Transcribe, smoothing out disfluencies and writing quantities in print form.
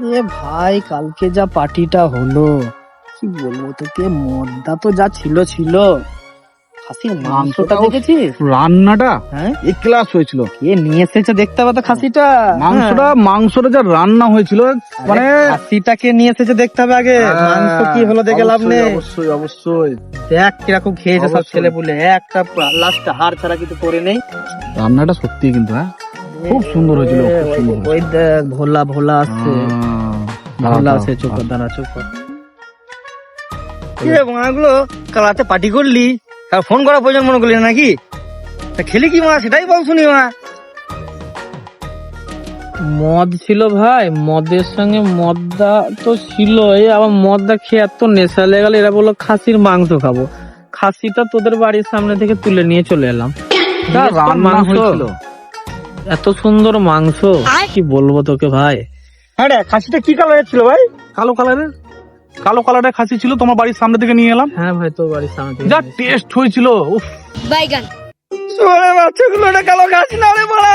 এ ভাই, কালকে যা পার্টিটা হলো, কি বলবো তোকে, মদটা তো যা ছিল ছিল। খাসির মাংসটা দেখেছিস? রান্নাটা হ্যাঁ, এক ক্লাস হয়েছিল। কে নিয়ে এসেছে দেখতে হবে তো খাসিটা। মাংসটা যা রান্না হয়েছিল মানে খাসিটা কে নিয়ে এসেছে দেখতে হবে আগে, মাংস কি হলো দেখে লাভ নেই। অবশ্যই অবশ্যই দেখ কিরকম খেয়েছে সব অবশ্যই। ছেলে পুলে, একটা লাস্টে হাড় ছাড়া কিছু করে নেই। রান্নাটা সত্যি কিন্তু খুব সুন্দর হয়েছিল, খুব সুন্দর হয়েছিল। ওই দেখ ভোলা ভোলা আসছে, দাঁড়াও, ভোলা দাঁড়াও, আছে, চুপ কর, দাঁড়াও। দাঁড়া চুপ কর। কি রে মাগুলো, কাল রাতে পার্টি করলি, আর ফোন করা প্রয়োজন মনে করলি না নাকি? তা খেলি কি মা, সেটাই বল শুনি মা। মদ ছিল ভাই, মদের সঙ্গে মদটা তো ছিল, আবার মদটা খেয়ে এত নেশা লেগে গেল, এরা বললো খাসির মাংস খাবো। খাসিটা তোদের বাড়ির সামনে থেকে তুলে নিয়ে চলে এলাম। যা রান্না মাংস, হয়েছিল। এত সুন্দর মাংস, কি বলবো তোকে ভাই। হ্যাঁ রে, খাসিটা কি কালারের ছিল ভাই? কালো কালারের খাসি ছিল, তোমার বাড়ির সামনে থেকে নিয়ে এলাম। হ্যাঁ ভাই, তোর বাড়ির সামনে থেকে। যা টেস্ট হয়েছিল, উফ। বাইগান। বাচ্চাগুলো কালো খাসি না রে, বড়া